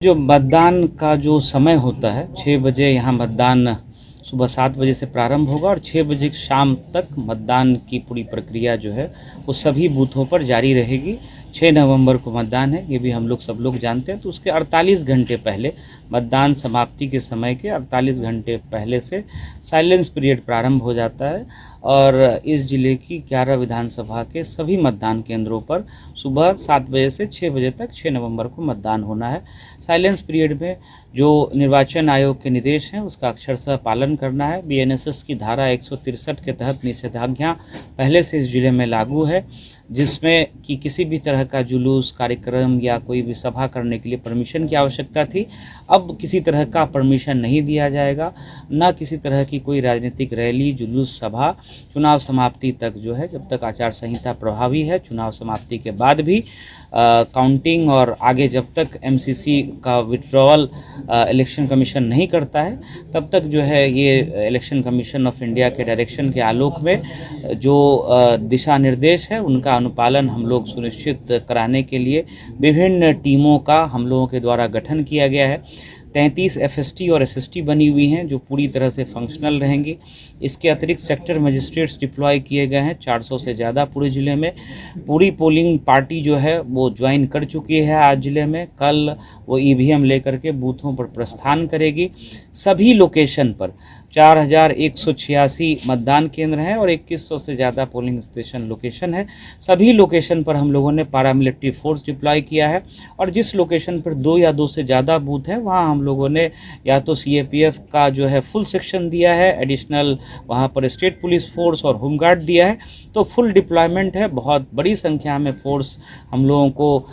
जो मतदान का जो समय होता है 6 बजे यहाँ मतदान सुबह 7 बजे से प्रारंभ होगा और 6 बजे शाम तक मतदान की पूरी प्रक्रिया जो है वो सभी बूथों पर जारी रहेगी। 6 नवंबर को मतदान है, ये भी हम लोग सब लोग जानते हैं। तो उसके 48 घंटे पहले मतदान समाप्ति के समय के 48 घंटे पहले से साइलेंस पीरियड प्रारंभ हो जाता है और इस जिले की 11 विधानसभा के सभी मतदान केंद्रों पर सुबह 7 बजे से 6 बजे तक 6 नवंबर को मतदान होना है। साइलेंस पीरियड में जो निर्वाचन आयोग के निर्देश हैं उसका अक्षरशः पालन करना है। बीएनएसएस की धारा 163 के तहत निषेधाज्ञा पहले से इस जिले में लागू है, जिसमें कि किसी भी तरह का जुलूस कार्यक्रम या कोई भी सभा करने के लिए परमिशन की आवश्यकता थी। अब किसी तरह का परमिशन नहीं दिया जाएगा, न किसी तरह की कोई राजनीतिक रैली जुलूस सभा चुनाव समाप्ति तक जो है, जब तक आचार संहिता प्रभावी है। चुनाव समाप्ति के बाद भी काउंटिंग और आगे जब तक एमसीसी का विड्रॉवल इलेक्शन कमीशन नहीं करता है तब तक जो है ये इलेक्शन कमीशन ऑफ इंडिया के डायरेक्शन के आलोक में जो दिशा निर्देश है उनका अनुपालन हम लोग सुनिश्चित कराने के लिए विभिन्न टीमों का हम लोगों के द्वारा गठन किया गया है। 33 एफएसटी और एसएसटी बनी हुई हैं जो पूरी तरह से फंक्शनल रहेंगी। इसके अतिरिक्त सेक्टर मजिस्ट्रेट्स डिप्लॉय किए गए हैं 400 से ज़्यादा पूरे ज़िले में। पूरी पोलिंग पार्टी जो है वो ज्वाइन कर चुकी है आज ज़िले में। कल वो ईवीएम लेकर के बूथों पर प्रस्थान करेगी। सभी लोकेशन पर 4186 मतदान केंद्र हैं और 2100 से ज़्यादा पोलिंग स्टेशन लोकेशन है। सभी लोकेशन पर हम लोगों ने पारामिलिट्री फोर्स डिप्लॉय किया है और जिस लोकेशन पर 2 या 2 से ज़्यादा बूथ हैं वहाँ हम लोगों ने या तो सीएपीएफ का जो है फुल सेक्शन दिया है, एडिशनल वहाँ पर स्टेट पुलिस फोर्स और होमगार्ड दिया है। तो फुल डिप्लॉयमेंट है। बहुत बड़ी संख्या में फोर्स हम लोगों को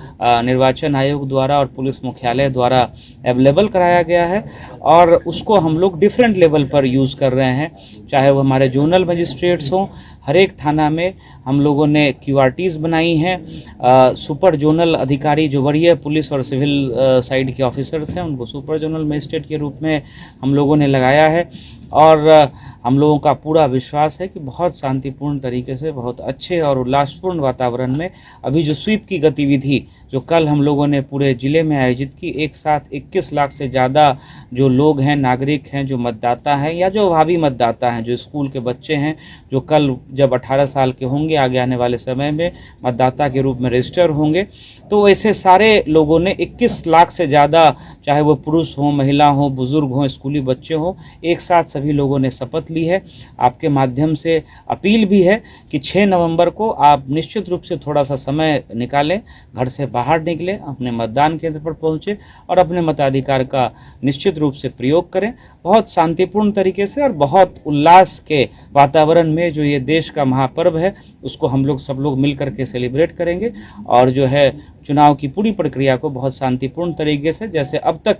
निर्वाचन आयोग द्वारा और पुलिस मुख्यालय द्वारा अवेलेबल कराया गया है और उसको हम लोग डिफरेंट लेवल पर यूज़ कर रहे हैं, चाहे वो हमारे जोनल मजिस्ट्रेट्स हों। हर एक थाना में हम लोगों ने क्यूआरटीज़ बनाई हैं। सुपर जोनल अधिकारी जो वरीय पुलिस और सिविल साइड के ऑफिसर्स हैं उनको सुपर जोनल मजिस्ट्रेट के रूप में हम लोगों ने लगाया है और हम लोगों का पूरा विश्वास है कि बहुत शांतिपूर्ण तरीके से, बहुत अच्छे और उल्लासपूर्ण वातावरण में अभी जो स्वीप की गतिविधि जो कल हम लोगों ने पूरे ज़िले में आयोजित की, एक साथ 21 लाख से ज़्यादा जो लोग हैं, नागरिक हैं, जो मतदाता हैं या जो भावी मतदाता हैं, जो स्कूल के बच्चे हैं, जो कल जब 18 साल के होंगे आगे आने वाले समय में मतदाता के रूप में रजिस्टर होंगे, तो ऐसे सारे लोगों ने 21 लाख से ज़्यादा, चाहे वो पुरुष हों, महिला हों, बुज़ुर्ग हों, स्कूली बच्चे हों, एक साथ सभी लोगों ने शपथ ली है। आपके माध्यम से अपील भी है कि 6 नवंबर को आप निश्चित रूप से थोड़ा सा समय निकालें, घर से बाहर निकलें, अपने मतदान केंद्र पर पहुंचे और अपने मताधिकार का निश्चित रूप से प्रयोग करें। बहुत शांतिपूर्ण तरीके से और बहुत उल्लास के वातावरण में जो ये देश का महापर्व है उसको हम लोग सब लोग मिल करके सेलिब्रेट करेंगे और जो है चुनाव की पूरी प्रक्रिया को बहुत शांतिपूर्ण तरीके से, जैसे अब तक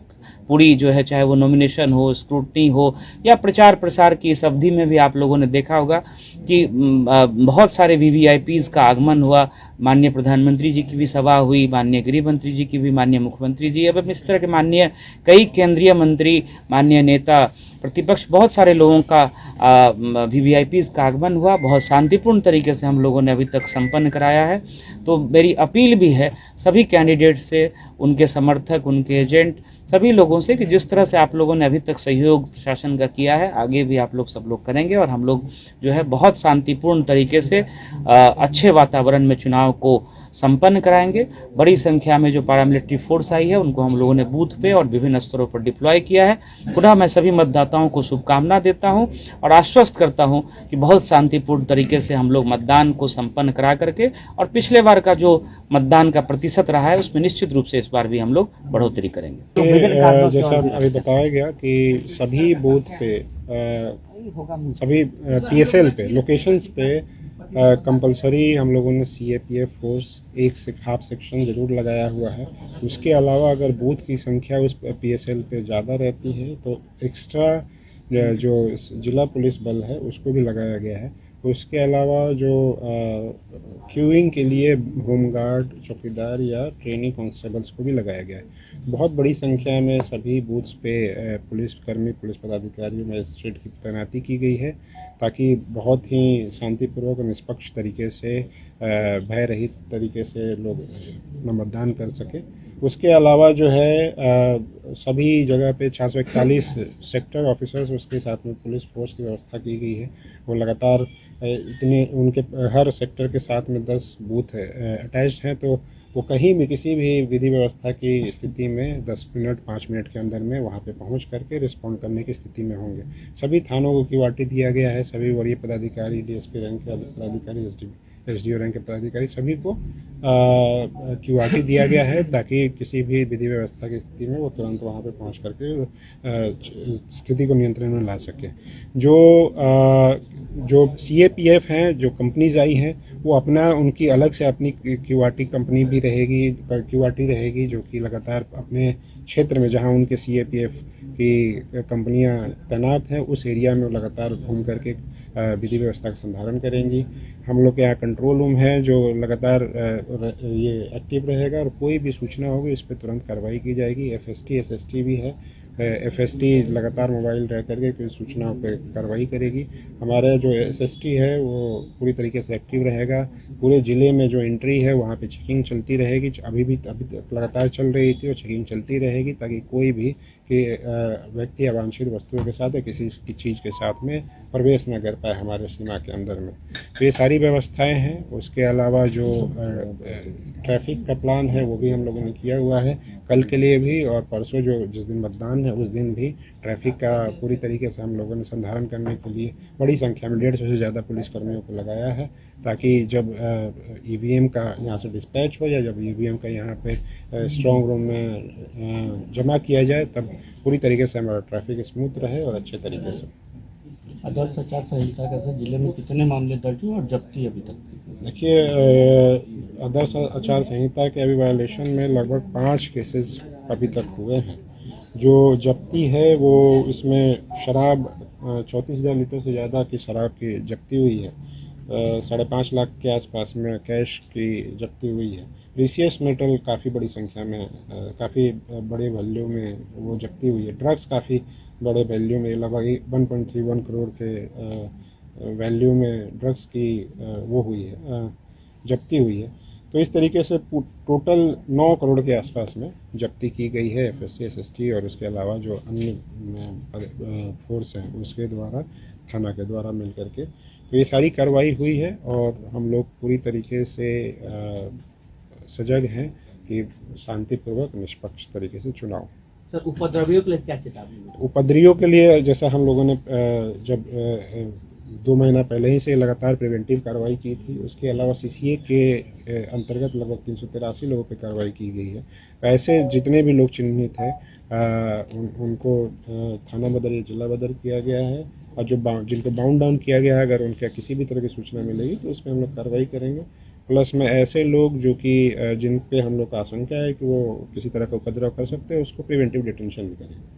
पूरी जो है, चाहे वो नॉमिनेशन हो, स्क्रूटनी हो या प्रचार प्रसार की इस अवधि में भी आप लोगों ने देखा होगा कि बहुत सारे वीवीआईपीज़ का आगमन हुआ। माननीय प्रधानमंत्री जी की भी सभा हुई, माननीय गृह मंत्री जी की भी, माननीय मुख्यमंत्री जी, एवं इस तरह के माननीय कई केंद्रीय मंत्री, माननीय नेता, प्रतिपक्ष, बहुत सारे लोगों का वीवीआईपीज़ का आगमन हुआ। बहुत शांतिपूर्ण तरीके से हम लोगों ने अभी तक संपन्न कराया है। तो मेरी अपील भी है सभी कैंडिडेट से, उनके समर्थक, उनके एजेंट, सभी लोगों से कि जिस तरह से आप लोगों ने अभी तक सहयोग प्रशासन का किया है, आगे भी आप लोग सब लोग करेंगे और हम लोग जो है बहुत शांतिपूर्ण तरीके से अच्छे वातावरण में चुनाव को संपन्न कराएंगे। बड़ी संख्या में जो पारामिलिट्री फोर्स आई है उनको हम लोगों ने बूथ पे और विभिन्न स्तरों पर डिप्लॉय किया है। पुनः मैं सभी मतदाताओं को शुभकामना देता हूं और आश्वस्त करता हूं कि बहुत शांतिपूर्ण तरीके से हम लोग मतदान को संपन्न करा करके, और पिछले बार का जो मतदान का प्रतिशत रहा है उसमें निश्चित रूप से इस बार भी हम लोग बढ़ोतरी करेंगे। जैसा अभी बताया गया कि सभी बूथ पे, सभी पीएसएल पे, लोकेशंस पे कंपलसरी हम लोगों ने सीएपीएफ फोर्स एक से हाफ सेक्शन ज़रूर लगाया हुआ है। उसके अलावा अगर बूथ की संख्या उस पीएसएल पे ज़्यादा रहती है तो एक्स्ट्रा जो जिला पुलिस बल है उसको भी लगाया गया है। उसके अलावा जो क्यूइंग के लिए होमगार्ड, चौकीदार या ट्रेनी कांस्टेबल्स को भी लगाया गया है। बहुत बड़ी संख्या में सभी बूथ्स पे पुलिसकर्मी, पुलिस पदाधिकारी, मजिस्ट्रेट की तैनाती की गई है ताकि बहुत ही शांतिपूर्वक और निष्पक्ष तरीके से, भय रहित तरीके से लोग मतदान कर सकें। उसके अलावा जो है सभी जगह पे 441 सेक्टर ऑफिसर्स, उसके साथ में पुलिस फोर्स की व्यवस्था की गई है। वो लगातार इतने उनके हर सेक्टर के साथ में 10 बूथ अटैच्ड हैं, तो वो कहीं भी किसी भी विधि व्यवस्था की स्थिति में 10 मिनट 5 मिनट के अंदर में वहाँ पे पहुँच करके रिस्पॉन्ड करने की स्थिति में होंगे। सभी थानों को क्यूआरटी दिया गया है। सभी वरीय पदाधिकारी, डीएसपी रैंक के पदाधिकारी, एसडीओ रैंक के पदाधिकारी, सभी को क्यूआरटी दिया गया है, ताकि किसी भी विधि व्यवस्था की स्थिति में वो तुरंत वहाँ पे पहुँच करके स्थिति को नियंत्रण में ला सके। जो सीएपीएफ हैं, जो कंपनीज आई हैं, वो अपना उनकी अलग से अपनी क्यूआरटी कंपनी भी रहेगी, क्यूआरटी रहेगी, जो कि लगातार अपने क्षेत्र में जहां उनके सीएपीएफ की कंपनियां तैनात हैं उस एरिया में लगातार घूम करके विधि व्यवस्था का संधारण करेंगी। हम लोग के यहाँ कंट्रोल रूम है जो लगातार ये एक्टिव रहेगा, और कोई भी सूचना होगी इस पर तुरंत कार्रवाई की जाएगी। एफएसटी एसएसटी भी है। एफएसटी लगातार मोबाइल रह करके कोई सूचनाओं पर कार्रवाई करेगी। हमारा जो एसएसटी है वो पूरी तरीके से एक्टिव रहेगा। पूरे ज़िले में जो एंट्री है वहाँ पे चेकिंग चलती रहेगी। अभी तक लगातार चल रही थी और चेकिंग चलती रहेगी, ताकि कोई भी व्यक्ति अवांछित वस्तुओं के साथ या किसी की चीज़ के साथ में प्रवेश न कर पाए हमारे सीमा के अंदर में। तो ये सारी व्यवस्थाएं हैं। उसके अलावा जो ट्रैफिक का प्लान है वो भी हम लोगों ने किया हुआ है कल के लिए भी, और परसों जो जिस दिन मतदान है उस दिन भी ट्रैफिक का पूरी तरीके से हम लोगों ने संधारण करने के लिए बड़ी संख्या में 150 से ज़्यादा पुलिसकर्मियों को लगाया है, ताकि जब ईवीएम का यहाँ से डिस्पैच हो, या जब ईवीएम का यहाँ पे स्ट्रॉन्ग रूम में जमा किया जाए, तब पूरी तरीके से हमारा ट्रैफिक स्मूथ रहे और अच्छे तरीके से। आदर्श आचार संहिता के साथ जिले में कितने मामले दर्ज हुए और जब्ती अभी तक? देखिए, आदर्श आचार संहिता के अभी वायलेशन में लगभग 5 केसेस अभी तक हुए हैं। जो जब्ती है वो इसमें शराब 34,000 लीटर से ज़्यादा की शराब की जब्ती हुई है। 5.5 लाख के आसपास में कैश की जब्ती हुई है। प्रीसियस मेटल काफ़ी बड़ी संख्या में, काफ़ी बड़े वैल्यू में वो जब्ती हुई है। ड्रग्स काफ़ी बड़े वैल्यू में, लगभग 1.31 करोड़ के वैल्यू में ड्रग्स की वो हुई है, जब्ती हुई है। तो इस तरीके से टोटल 9 करोड़ के आसपास में जब्ती की गई है एफएसटी एसएसटी और उसके अलावा जो अन्य फोर्स हैं उसके द्वारा, थाना के द्वारा मिल करके। तो ये सारी कार्रवाई हुई है और हम लोग पूरी तरीके से सजग हैं कि शांतिपूर्वक निष्पक्ष तरीके से चुनाव। सर, उपद्रवियों के लिए क्या चेतावनी? उपद्रवियों के लिए जैसा हम लोगों ने जब 2 महीना पहले ही से लगातार प्रिवेंटिव कार्रवाई की थी, उसके अलावा सीसीए के अंतर्गत लगभग 383 लोगों पर कार्रवाई की गई है। ऐसे जितने भी लोग चिन्हित हैं उनको थाना बदर या जिला बदर किया गया है, और जो जिनको बाउंड डाउन किया गया है, अगर उनका किसी भी तरह की सूचना मिलेगी तो उसमें हम लोग कार्रवाई करेंगे। प्लस में ऐसे लोग जो कि जिन पे हम लोग का आशंका है कि वो किसी तरह का उपद्रव कर सकते हैं, उसको प्रिवेंटिव डिटेंशन भी करेंगे।